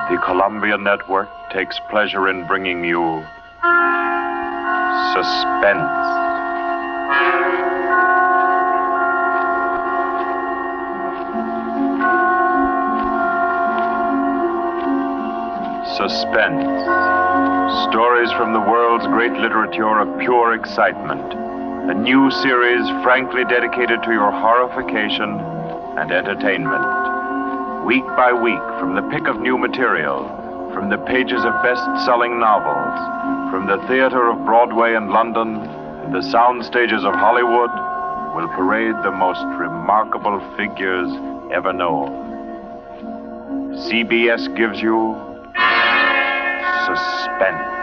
The Columbia Network takes pleasure in bringing you Suspense. Suspense. Stories from the world's great literature of pure excitement. A new series frankly dedicated to your horrification and entertainment. Week by week, from the pick of new material, from the pages of best-selling novels, from the theater of Broadway and London, and the sound stages of Hollywood, will parade the most remarkable figures ever known. CBS gives you Suspense.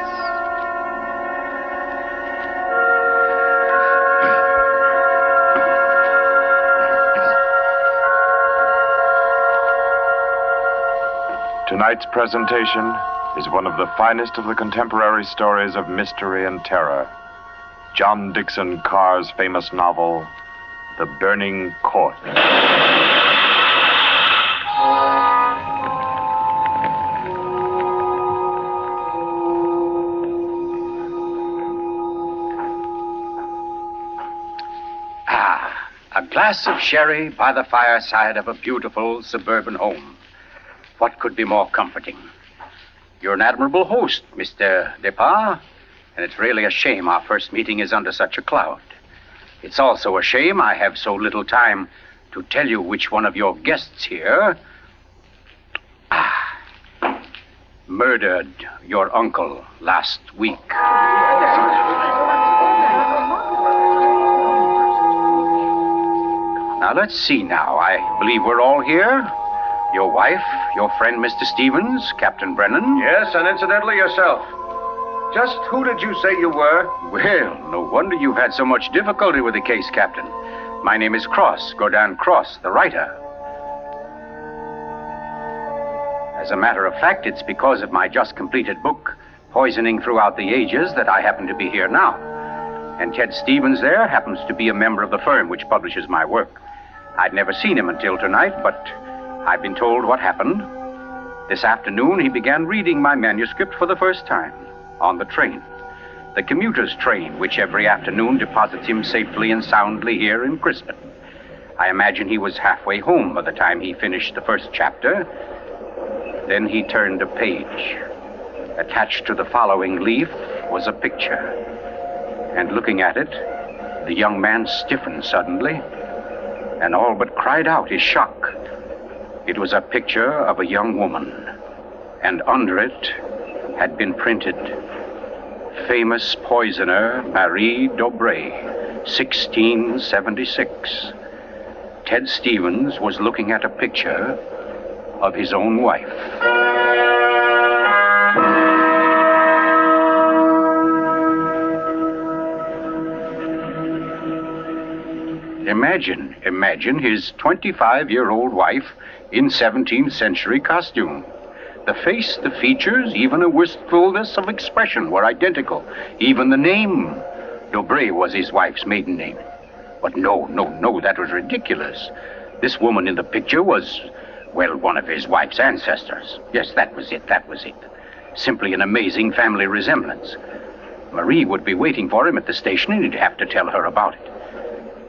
Tonight's presentation is one of the finest of the contemporary stories of mystery and terror. John Dickson Carr's famous novel, The Burning Court. A glass of sherry by the fireside of a beautiful suburban home. What could be more comforting? You're an admirable host, Mr. Depard, and it's really a shame our first meeting is under such a cloud. It's also a shame I have so little time to tell you which one of your guests here murdered your uncle last week. Now, let's see now. I believe we're all here. Your wife, your friend, Mr. Stevens, Captain Brennan. Yes, and incidentally, yourself. Just who did you say you were? Well, no wonder you've had so much difficulty with the case, Captain. My name is Cross, Godin Cross, the writer. As a matter of fact, it's because of my just completed book, Poisoning Throughout the Ages, that I happen to be here now. And Ted Stevens there happens to be a member of the firm which publishes my work. I'd never seen him until tonight, but I've been told what happened. This afternoon, he began reading my manuscript for the first time on the train. The commuter's train, which every afternoon deposits him safely and soundly here in Crispin. I imagine he was halfway home by the time he finished the first chapter. Then he turned a page. Attached to the following leaf was a picture. And looking at it, the young man stiffened suddenly and all but cried out in shock. It was a picture of a young woman, and under it had been printed, famous poisoner Marie Dobré, 1676. Ted Stevens was looking at a picture of his own wife. Imagine his 25-year-old wife in 17th century costume. The face, the features, even a wistfulness of expression were identical. Even the name, Dobré, was his wife's maiden name. But no, that was ridiculous. This woman in the picture was, well, one of his wife's ancestors. Yes, that was it. Simply an amazing family resemblance. Marie would be waiting for him at the station, and he'd have to tell her about it.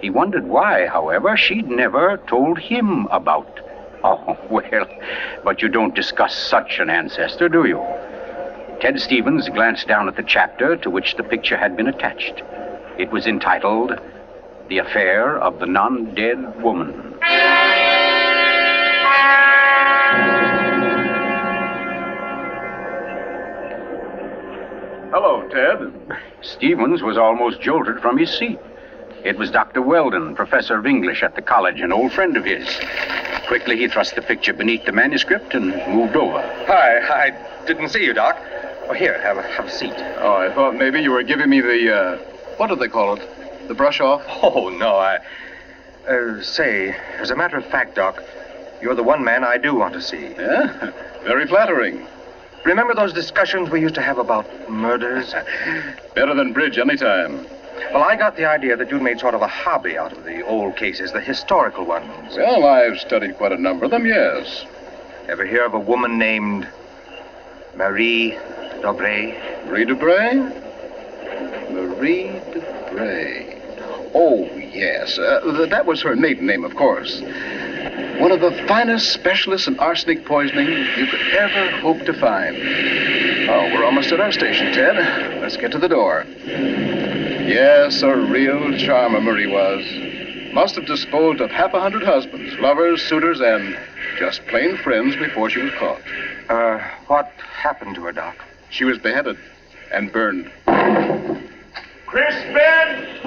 He wondered why, however, she'd never told him about. Oh, well, but you don't discuss such an ancestor, do you? Ted Stevens glanced down at the chapter to which the picture had been attached. It was entitled, The Affair of the Non-Dead Woman. Hello, Ted. Stevens was almost jolted from his seat. It was Dr. Weldon, professor of English at the college, an old friend of his. Quickly, he thrust the picture beneath the manuscript and moved over. Hi, I didn't see you, Doc. Oh, here, have a seat. Oh, I thought maybe you were giving me the, what do they call it? The brush off? Oh, no, say, as a matter of fact, Doc, you're the one man I do want to see. Yeah? Very flattering. Remember those discussions we used to have about murders? Better than bridge anytime. Well, I got the idea that you'd made sort of a hobby out of the old cases, the historical ones. Well, I've studied quite a number of them, yes. Ever hear of a woman named Marie Dobray. Marie Dubray? Marie Dubray. Oh, yes. That was her maiden name, of course. One of the finest specialists in arsenic poisoning you could ever hope to find. Oh, we're almost at our station, Ted. Let's get to the door. Yes, a real charmer Marie was. Must have disposed of 100 husbands, lovers, suitors, and just plain friends before she was caught. What happened to her, Doc? She was beheaded and burned. Crispin!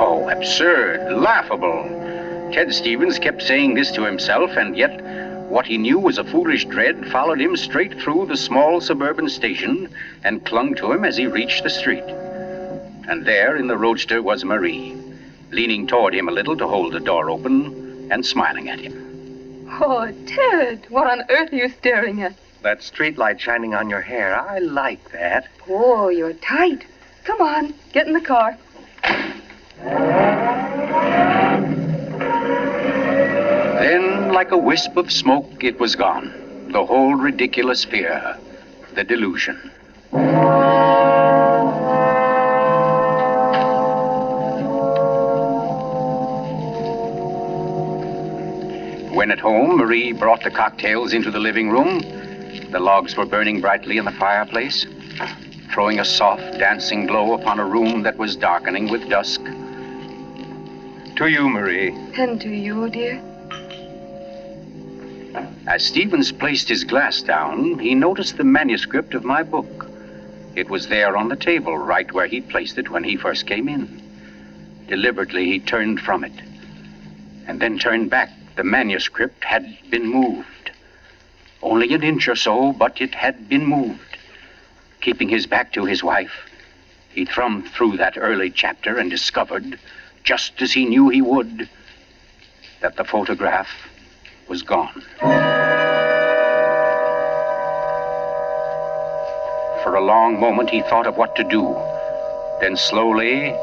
Oh, absurd, laughable. Ted Stevens kept saying this to himself, and yet what he knew was a foolish dread followed him straight through the small suburban station and clung to him as he reached the street. And there in the roadster was Marie, leaning toward him a little to hold the door open and smiling at him. Oh, Ted, what on earth are you staring at? That streetlight shining on your hair. I like that. Oh, you're tight. Come on, get in the car. Then, like a wisp of smoke, it was gone. The whole ridiculous fear, the delusion. When at home, Marie brought the cocktails into the living room. The logs were burning brightly in the fireplace, throwing a soft, dancing glow upon a room that was darkening with dusk. To you, Marie. And to you, dear. As Stevens placed his glass down, he noticed the manuscript of my book. It was there on the table, right where he'd placed it when he first came in. Deliberately, he turned from it, and then turned back. The manuscript had been moved. Only an inch or so, but it had been moved. Keeping his back to his wife, he thumbed through that early chapter and discovered, just as he knew he would, that the photograph was gone. For a long moment, he thought of what to do. Then slowly,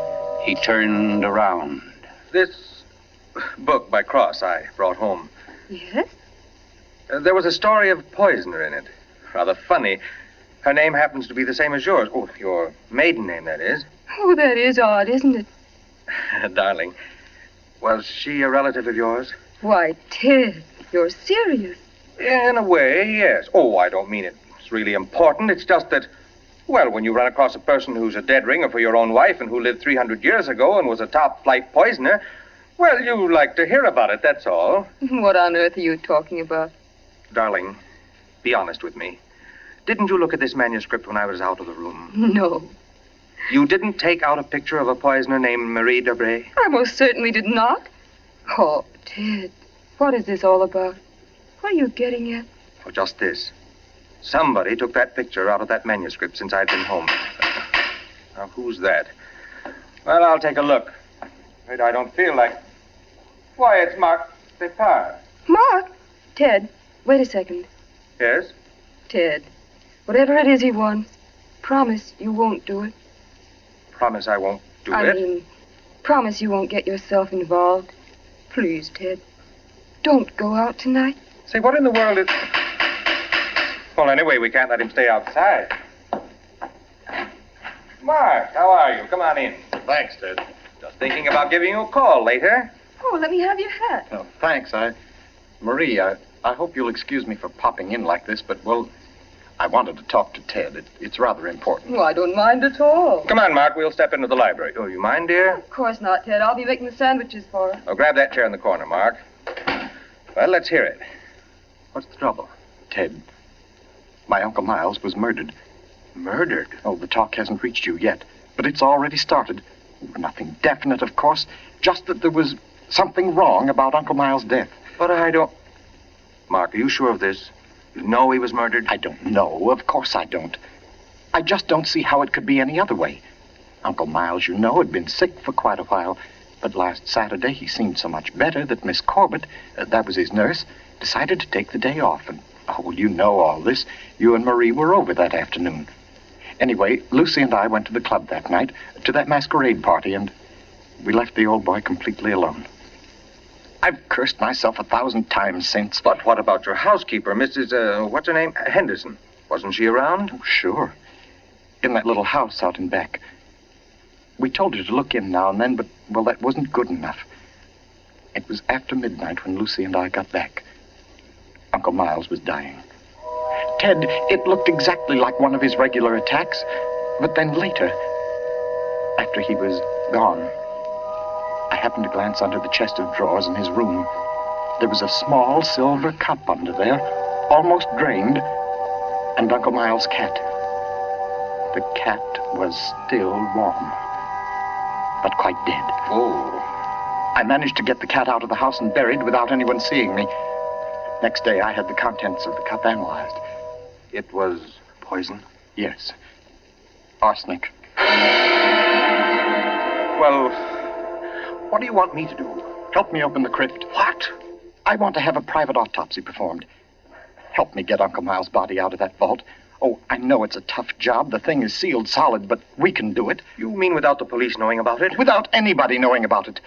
he turned around. This book by Cross I brought home. Yes? There was a story of a poisoner in it. Rather funny. Her name happens to be the same as yours. Oh, your maiden name, that is. Oh, that is odd, isn't it? Darling, was she a relative of yours? Why, Ted, you're serious. In a way, yes. Oh, I don't mean it's really important. It's just that, well, when you run across a person who's a dead ringer for your own wife and who lived 300 years ago and was a top-flight poisoner, well, you like to hear about it, that's all. What on earth are you talking about? Darling, be honest with me. Didn't you look at this manuscript when I was out of the room? No. You didn't take out a picture of a poisoner named Marie Dobray? I most certainly did not. Oh, Ted, what is this all about? What are you getting at? Oh, just this. Somebody took that picture out of that manuscript since I'd been home. Now, who's that? Well, I'll take a look. Afraid I don't feel like... Why, it's Mark Depart. Mark? Ted, wait a second. Yes? Ted, whatever it is he wants, promise you won't do it. Promise I won't do I it? mean, promise you won't get yourself involved. Please, Ted, don't go out tonight. Say, what in the world is... Well, anyway, we can't let him stay outside. Mark, how are you? Come on in. Thanks, Ted. Just thinking about giving you a call later. Oh, let me have your hat. Oh, thanks. Marie, I hope you'll excuse me for popping in like this, but, well, I wanted to talk to Ted. It's rather important. Oh, I don't mind at all. Come on, Mark, we'll step into the library. Oh, you mind, dear? Of course not, Ted. I'll be making the sandwiches for her. Oh, grab that chair in the corner, Mark. Well, let's hear it. What's the trouble? Ted, my Uncle Miles was murdered. Murdered? Oh, the talk hasn't reached you yet, but it's already started. Nothing definite, of course, just that there was something wrong about Uncle Miles' death. But I don't... Mark, are you sure of this? You know he was murdered? I don't know. Of course I don't. I just don't see how it could be any other way. Uncle Miles, you know, had been sick for quite a while, but last Saturday he seemed so much better that Miss Corbett, that was his nurse, decided to take the day off. And, oh, well, you know all this. You and Marie were over that afternoon. Anyway, Lucy and I went to the club that night, to that masquerade party, and, we left the old boy completely alone. I've cursed myself 1,000 times since. But what about your housekeeper, Mrs., what's her name? Henderson. Wasn't she around? Oh, sure. In that little house out in back. We told her to look in now and then, but, well, that wasn't good enough. It was after midnight when Lucy and I got back. Uncle Miles was dying. Ted, it looked exactly like one of his regular attacks, but then later, after he was gone, I happened to glance under the chest of drawers in his room. There was a small silver cup under there, almost drained, and Uncle Miles' cat. The cat was still warm, but quite dead. Oh. I managed to get the cat out of the house and buried without anyone seeing me. Next day, I had the contents of the cup analyzed. It was poison? Yes. Arsenic. Well, what do you want me to do? Help me open the crypt. What? I want to have a private autopsy performed. Help me get Uncle Miles' body out of that vault. Oh, I know it's a tough job. The thing is sealed solid, but we can do it. You mean without the police knowing about it? Without anybody knowing about it.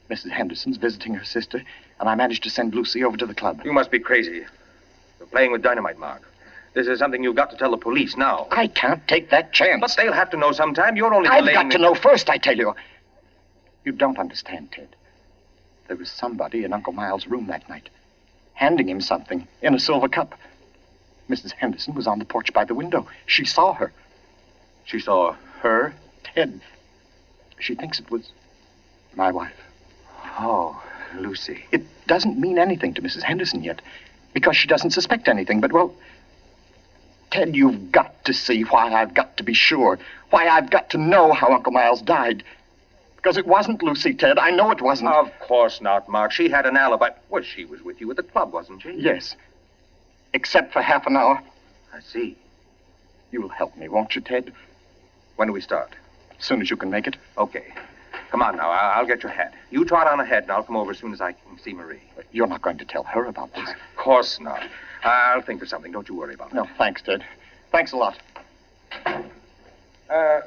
Mrs. Henderson's visiting her sister, and I managed to send Lucy over to the club. You must be crazy. You're playing with dynamite, Mark. This is something you've got to tell the police now. I can't take that chance. But they'll have to know sometime. You're only I've delaying... got to know first, I tell you. You don't understand, Ted. There was somebody in Uncle Miles' room that night, handing him something in a silver cup. Mrs. Henderson was on the porch by the window. She saw her. She saw her? Ted. She thinks it was my wife. Oh, Lucy. It doesn't mean anything to Mrs. Henderson yet, because she doesn't suspect anything, but, well, Ted, you've got to see why I've got to be sure, why I've got to know how Uncle Miles died. Because it wasn't Lucy, Ted. I know it wasn't. Of course not, Mark. She had an alibi. Well, she was with you at the club, wasn't she? Yes. Except for half an hour. I see. You'll help me, won't you, Ted? When do we start? As soon as you can make it. Okay. Come on now. I'll get your hat. You trot on ahead, and I'll come over as soon as I can see Marie. You're not going to tell her about this. Of course not. I'll think of something. Don't you worry about it. No, thanks, Ted. Thanks a lot.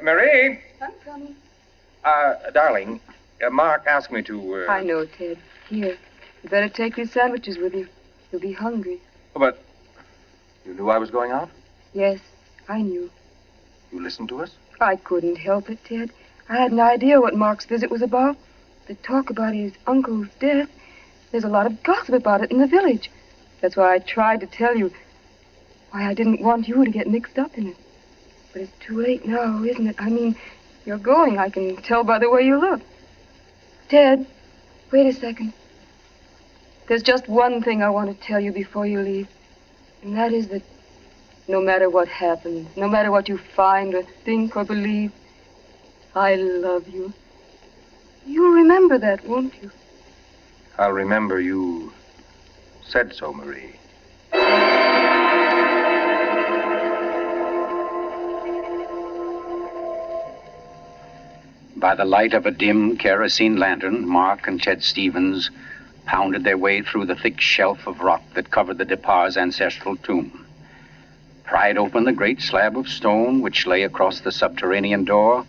Marie? I'm coming. Darling, Mark asked me to... I know, Ted. Here. You better take these sandwiches with you. You'll be hungry. But you knew I was going out? Yes, I knew. You listened to us? I couldn't help it, Ted. I had an idea what Mark's visit was about. The talk about his uncle's death. There's a lot of gossip about it in the village. That's why I tried to tell you. Why I didn't want you to get mixed up in it. But it's too late now, isn't it? I mean, you're going. I can tell by the way you look. Ted, wait a second. There's just one thing I want to tell you before you leave. And that is that no matter what happens, no matter what you find or think or believe, I love you. You'll remember that, won't you? I'll remember you said so, Marie. By the light of a dim kerosene lantern, Mark and Chet Stevens pounded their way through the thick shelf of rock that covered the Depar's ancestral tomb, pried open the great slab of stone which lay across the subterranean door,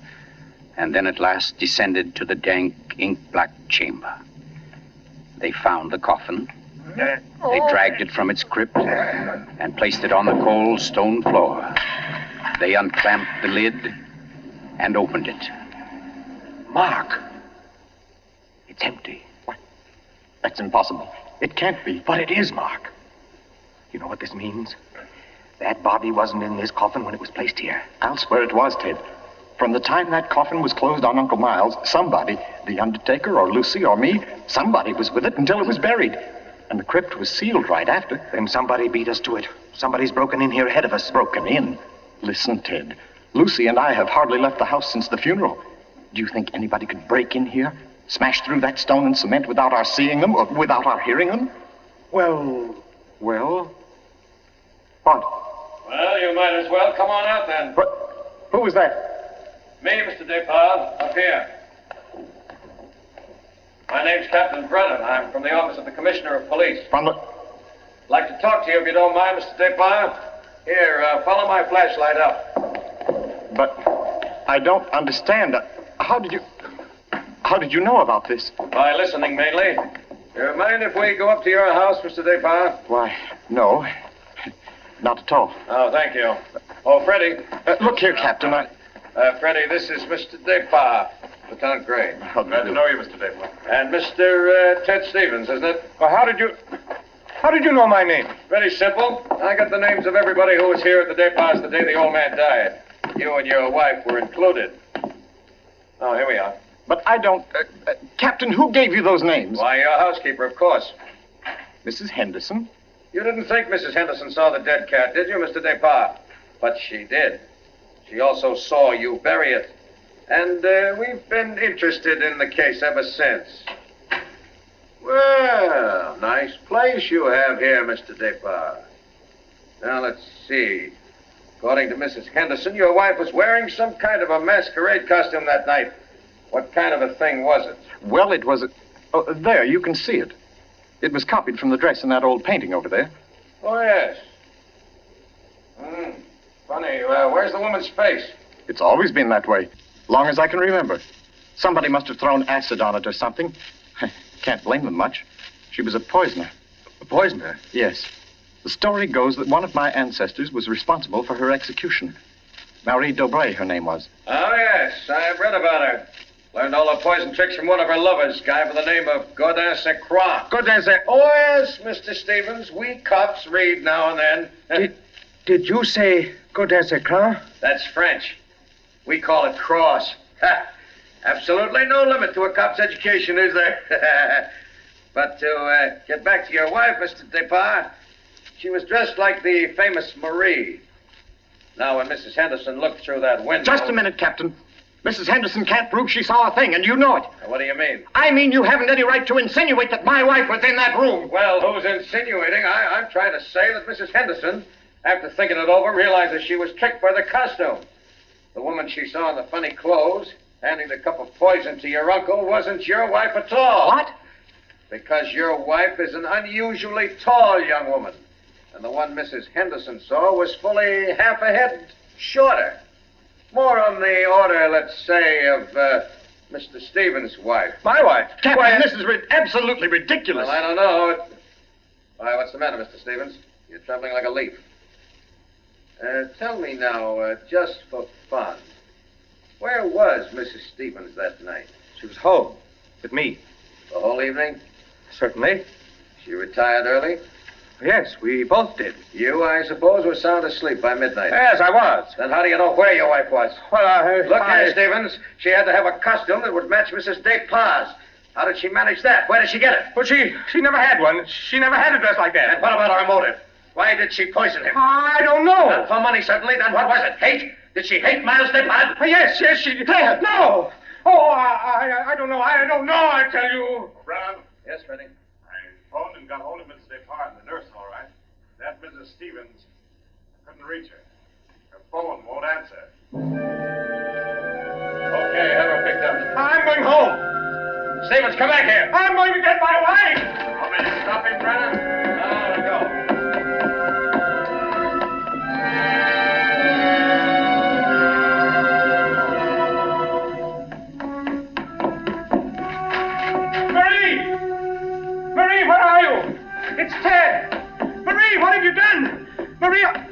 and then at last descended to the dank, ink-black chamber. They found the coffin. They dragged it from its crypt and placed it on the cold stone floor. They unclamped the lid and opened it. Mark! It's empty. What? That's impossible. It can't be. But it is, Mark. You know what this means? That body wasn't in this coffin when it was placed here. I'll swear it was, Ted. From the time that coffin was closed on Uncle Miles, somebody, the undertaker or Lucy or me, somebody was with it until it was buried. And the crypt was sealed right after. Then somebody beat us to it. Somebody's broken in here ahead of us. Broken in? Listen, Ted. Lucy and I have hardly left the house since the funeral. Do you think anybody could break in here, smash through that stone and cement without our seeing them or without our hearing them? Well... What? Well, you might as well come on out then. What? Who was that? Me, Mr. Depard, up here. My name's Captain Brennan. I'm from the office of the Commissioner of Police. From the... Like to talk to you if you don't mind, Mr. Depard. Here, follow my flashlight up. But I don't understand. How How did you know about this? By listening, mainly. You mind if we go up to your house, Mr. Depard? Why, no. Not at all. Oh, thank you. Oh, Freddie. Look here, Captain. Freddie, this is Mr. Depard, Lieutenant Gray. Glad to know you, Mr. Depard. And Mr. Ted Stevens, isn't it? Well, how did you know my name? Very simple. I got the names of everybody who was here at the Depards the day the old man died. You and your wife were included. Oh, here we are. But I don't... Captain, who gave you those names? Why, your housekeeper, of course. Mrs. Henderson? You didn't think Mrs. Henderson saw the dead cat, did you, Mr. Depard? But she did. She also saw you bury it. And we've been interested in the case ever since. Well, nice place you have here, Mr. Depard. Now, let's see. According to Mrs. Henderson, your wife was wearing some kind of a masquerade costume that night. What kind of a thing was it? Well, it was a... Oh, there, you can see it. It was copied from the dress in that old painting over there. Oh, yes. Funny, where's the woman's face? It's always been that way, long as I can remember. Somebody must have thrown acid on it or something. Can't blame them much. She was a poisoner. A poisoner? Yes. The story goes that one of my ancestors was responsible for her execution. Marie Dobray, her name was. Oh, yes, I've read about her. Learned all her poison tricks from one of her lovers, guy by the name of Godin St. Croix. Godin St. Oh, yes, Mr. Stevens. We cops read now and then. Did you say Godin St. Croix? That's French. We call it cross. Absolutely no limit to a cop's education, is there? But to get back to your wife, Mr. Depard, she was dressed like the famous Marie. Now, when Mrs. Henderson looked through that window... Just a minute, Captain. Mrs. Henderson can't prove she saw a thing, and you know it. What do you mean? I mean you haven't any right to insinuate that my wife was in that room. Well, who's insinuating? I'm trying to say that Mrs. Henderson, after thinking it over, realizes she was tricked by the costume. The woman she saw in the funny clothes, handing the cup of poison to your uncle, wasn't your wife at all. What? Because your wife is an unusually tall young woman. And the one Mrs. Henderson saw was fully half a head shorter. More on the order, let's say, of Mr. Stevens' wife. My wife? Captain, this is absolutely ridiculous. Well, I don't know. Why, what's the matter, Mr. Stevens? You're trembling like a leaf. Tell me now, just for fun, where was Mrs. Stevens that night? She was home with me. The whole evening? Certainly. She retired early? Yes, we both did. You, I suppose, were sound asleep by midnight. Yes, I was. Then how do you know where your wife was? Well, Look here, Stevens. She had to have a costume that would match Mrs. Despard's. How did she manage that? Where did she get it? Well, she never had one. She never had a dress like that. And what about her motive? Why did she poison him? I don't know. Not for money, certainly. Then what was it? Hate? Did she hate Miles Despard? Yes, she did. No. Oh, I don't know. I don't know, I tell you. Brown? Yes, Freddie? I phoned and got hold of Mrs. Despard and the nurse, all right. That Mrs. Stevens, I couldn't reach her. Her phone won't answer. Okay, have her picked up. I'm going home. Stevens, come back here. I'm going to get my wife. Want me to stop him, Brennan? No, let go. Marie, where are you? It's Ted. Marie, what have you done? Maria.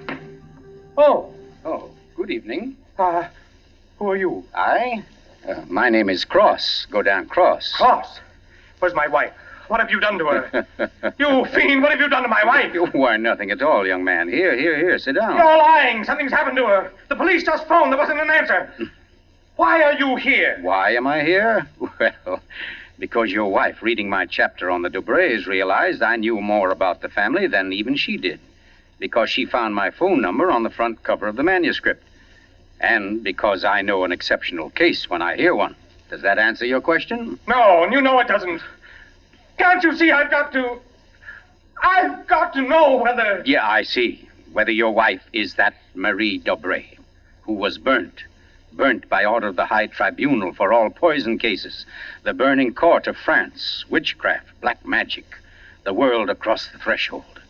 Oh, good evening. who are you? My name is Cross, Godin Cross. Cross? Where's my wife? What have you done to her? You fiend, what have you done to my wife? Why, nothing at all, young man. Here, sit down. You're lying. Something's happened to her. The police just phoned. There wasn't an answer. Why are you here? Why am I here? Well, because your wife, reading my chapter on the Dobrays, realized I knew more about the family than even she did. Because she found my phone number on the front cover of the manuscript. And because I know an exceptional case when I hear one. Does that answer your question? No, and you know it doesn't. Can't you see I've got to know whether... Yeah, I see. Whether your wife is that Marie Dobray, who was burnt by order of the High Tribunal for all poison cases, the burning court of France, witchcraft, black magic, the world across the threshold.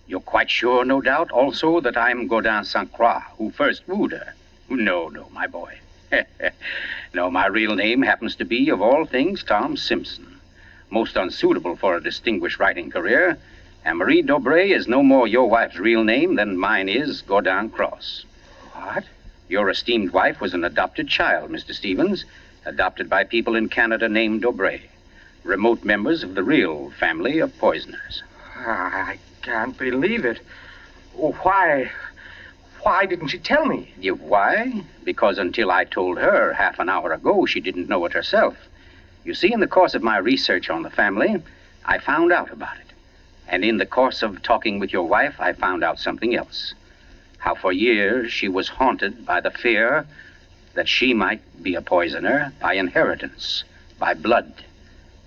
You're quite sure, no doubt, also, that I'm Godin St. Croix, who first wooed her. No, my boy. No, my real name happens to be, of all things, Tom Simpson. Most unsuitable for a distinguished writing career. And Marie Dobray is no more your wife's real name than mine is Godin Cross. What? Your esteemed wife was an adopted child, Mr. Stevens, adopted by people in Canada named Dobray, remote members of the real family of poisoners. I can't believe it. Oh, why didn't she tell me? Why? Because until I told her half an hour ago, she didn't know it herself. You see, in the course of my research on the family, I found out about it. And in the course of talking with your wife, I found out something else. How for years she was haunted by the fear that she might be a poisoner by inheritance, by blood.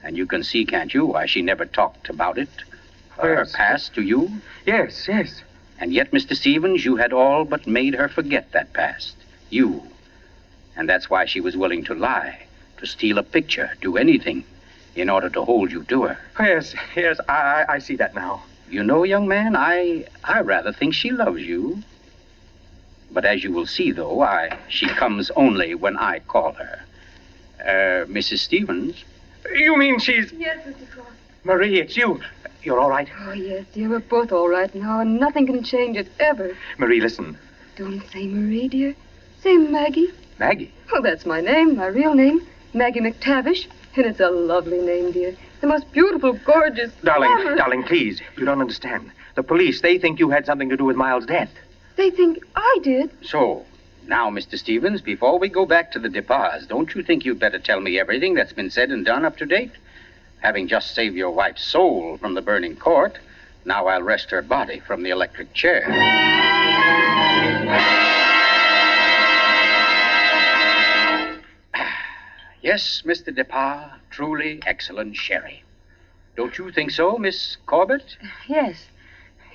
And you can see, can't you, why she never talked about it, her past to you? Yes. And yet, Mr. Stevens, you had all but made her forget that past. You. And that's why she was willing to lie, to steal a picture, do anything, in order to hold you to her. Yes, I see that now. You know, young man, I rather think she loves you. But as you will see, though, she comes only when I call her. Mrs. Stevens? You mean she's... Yes, Mr. Cross. Marie, it's you. You're all right? Oh, yes, dear. We're both all right now, and nothing can change it, ever. Marie, listen. Don't say Marie, dear. Say Maggie. Maggie? Oh, that's my name, my real name. Maggie McTavish. And it's a lovely name, dear. The most beautiful, gorgeous... Darling, please. You don't understand. The police, they think you had something to do with Miles' death. They think I did. So, now, Mr. Stevens, before we go back to the Depars, don't you think you'd better tell me everything that's been said and done up to date? Having just saved your wife's soul from the burning court, now I'll wrest her body from the electric chair. Yes, Mr. Depars, truly excellent sherry. Don't you think so, Miss Corbett? Yes,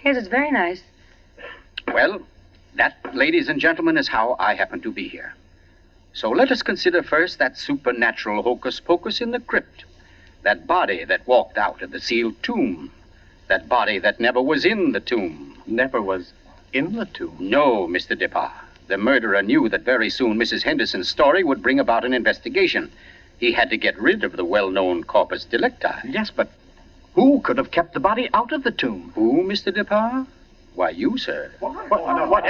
it's very nice. Well, that, ladies and gentlemen, is how I happen to be here. So let us consider first that supernatural hocus-pocus in the crypt. That body that walked out of the sealed tomb. That body that never was in the tomb. Never was in the tomb? No, Mr. Depars. The murderer knew that very soon Mrs. Henderson's story would bring about an investigation. He had to get rid of the well-known corpus delicti. Yes, but who could have kept the body out of the tomb? Who, Mr. Depars? Why, you, sir. What?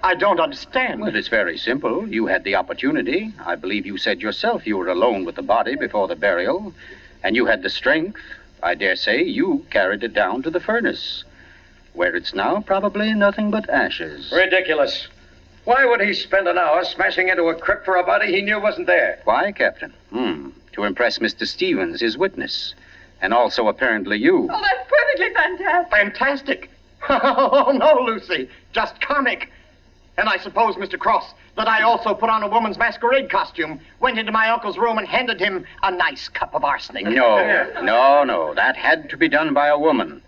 I don't understand. Well, it's very simple. You had the opportunity. I believe you said yourself you were alone with the body before the burial. And you had the strength. I dare say you carried it down to the furnace, where it's now probably nothing but ashes. Ridiculous. Why would he spend an hour smashing into a crypt for a body he knew wasn't there? Why, Captain? To impress Mr. Stevens, his witness. And also, apparently, you. Oh, that's perfectly fantastic. Fantastic? Oh, no, Lucy. Just comic. And I suppose, Mr. Cross, that I also put on a woman's masquerade costume, went into my uncle's room and handed him a nice cup of arsenic. No. That had to be done by a woman.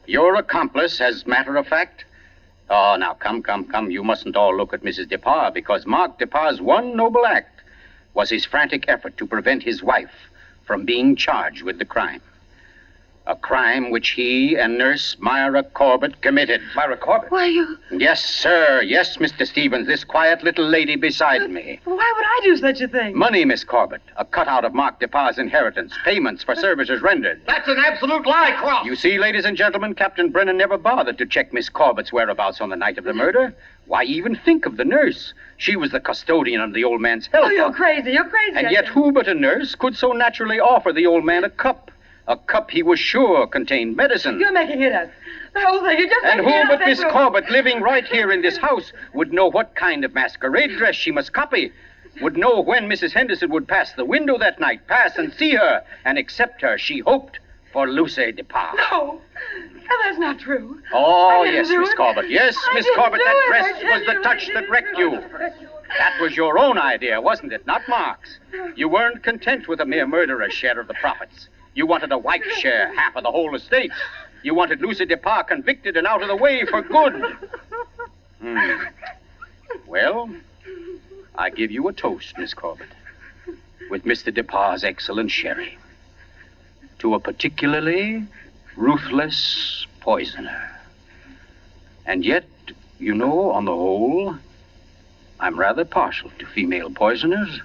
Your accomplice, as matter of fact. Oh, now, come. You mustn't all look at Mrs. Depars, because Mark Depar's one noble act was his frantic effort to prevent his wife from being charged with the crime. A crime which he and Nurse Myra Corbett committed. Myra Corbett? Why, you... Yes, sir. Yes, Mr. Stevens, this quiet little lady beside me. Why would I do such a thing? Money, Miss Corbett. A cutout of Mark Depar's inheritance. Payments for services rendered. That's an absolute lie, Cross. You see, ladies and gentlemen, Captain Brennan never bothered to check Miss Corbett's whereabouts on the night of the murder. Why even think of the nurse? She was the custodian of the old man's health. Oh, you're crazy. And yet who but a nurse could so naturally offer the old man a cup? A cup he was sure contained medicine. You're making it up. The whole thing, you're just And making it who up. but Miss Corbett, living right here in this house, would know what kind of masquerade dress she must copy, would know when Mrs. Henderson would pass the window that night, pass and see her, and accept her, she hoped, for Lucy Depars. No, that's not true. Oh, I didn't yes, do Miss it. Corbett. Yes, I Miss didn't Corbett, do that it. dress I was the didn't touch do that it. wrecked you. That was your own idea, wasn't it? Not Mark's. You weren't content with a mere murderer's share of the profits. You wanted a wife's share, half of the whole estate. You wanted Lucy Depars convicted and out of the way for good. Well, I give you a toast, Miss Corbett, with Mr. Depar's excellent sherry. To a particularly ruthless poisoner. And yet, you know, on the whole, I'm rather partial to female poisoners.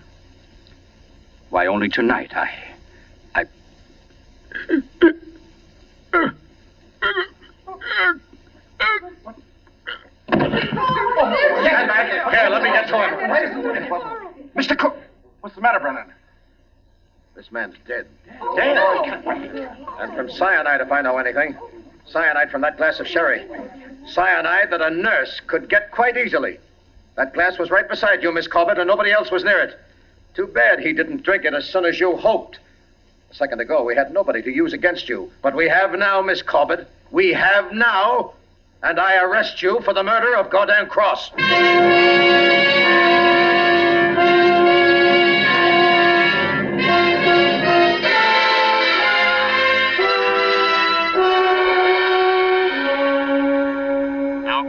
Why, only tonight I... Here, let me get to him. Mr. Cook! What's the matter, Brennan? This man's dead. Dead? And from cyanide, if I know anything. Cyanide from that glass of sherry. Cyanide that a nurse could get quite easily. That glass was right beside you, Miss Corbett, and nobody else was near it. Too bad he didn't drink it as soon as you hoped. A second ago, we had nobody to use against you. But we have now, Miss Corbett. We have now. And I arrest you for the murder of Gordon Cross.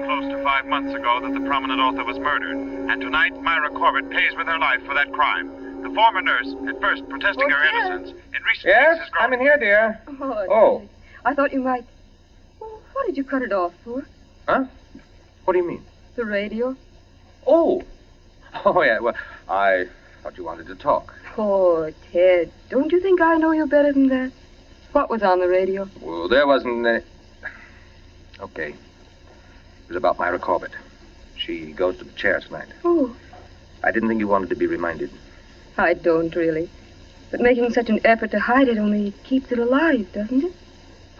Close to 5 months ago that the prominent author was murdered, and tonight Myra Corbett pays with her life for that crime. The former nurse, at first protesting her innocence, in recent Yes, weeks has grown... I'm in here, dear. Oh. I thought you might... Oh, what did you cut it off for? Huh? What do you mean? The radio. Oh, yeah, well, I thought you wanted to talk. Oh, Ted, don't you think I know you better than that? What was on the radio? Well, there wasn't any... Okay. It was about Myra Corbett. She goes to the chair tonight. Oh, I didn't think you wanted to be reminded. I don't really. But making such an effort to hide it only keeps it alive, doesn't it?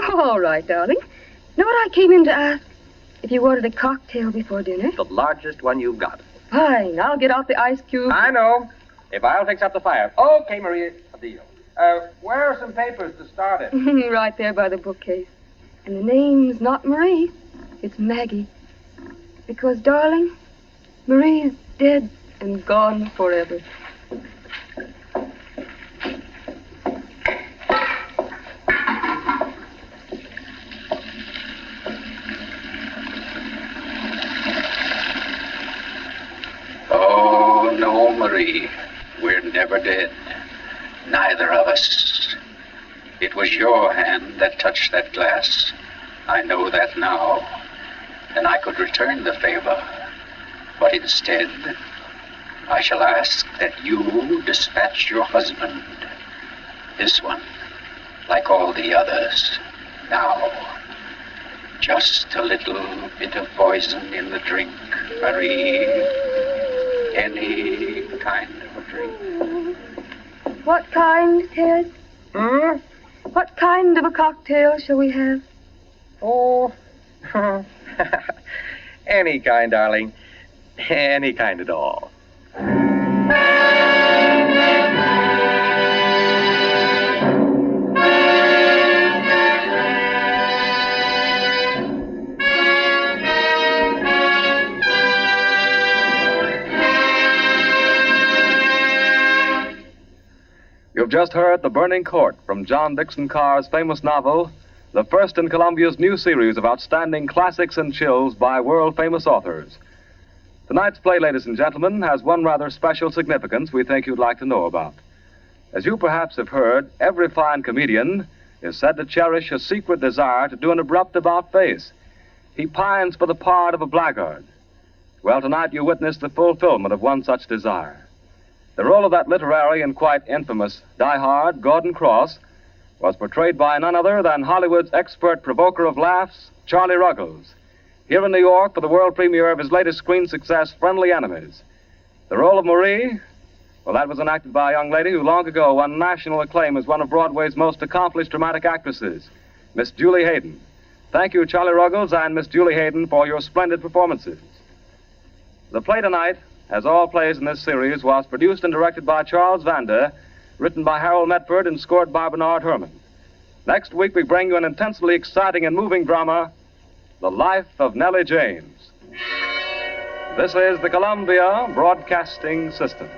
All right, darling. Know what I came in to ask? If you wanted a cocktail before dinner? The largest one you've got. Fine. I'll get out the ice cube. I know. If I'll fix up the fire. Okay, Maria, a deal. Where are some papers to start it? Right there by the bookcase. And the name's not Marie. It's Maggie. Because, darling, Marie's dead and gone forever. Oh, no, Marie. We're never dead. Neither of us. It was your hand that touched that glass. I know that now. And I could return the favor. But instead, I shall ask that you dispatch your husband. This one, like all the others. Now, just a little bit of poison in the drink, Marie. Any kind of a drink. What kind, Ted? What kind of a cocktail shall we have? Oh, any kind, darling. Any kind at all. You've just heard The Burning Court from John Dixon Carr's famous novel, the first in Columbia's new series of outstanding classics and chills by world-famous authors. Tonight's play, ladies and gentlemen, has one rather special significance we think you'd like to know about. As you perhaps have heard, every fine comedian is said to cherish a secret desire to do an abrupt about-face. He pines for the part of a blackguard. Well, tonight you witness the fulfillment of one such desire. The role of that literary and quite infamous diehard, Gordon Cross, was portrayed by none other than Hollywood's expert provoker of laughs, Charlie Ruggles, here in New York for the world premiere of his latest screen success, Friendly Enemies. The role of Marie, well, that was enacted by a young lady who long ago won national acclaim as one of Broadway's most accomplished dramatic actresses, Miss Julie Hayden. Thank you, Charlie Ruggles and Miss Julie Hayden, for your splendid performances. The play tonight, as all plays in this series, was produced and directed by Charles Vander, written by Harold Medford and scored by Bernard Herrmann. Next week, we bring you an intensely exciting and moving drama, The Life of Nellie James. This is the Columbia Broadcasting System.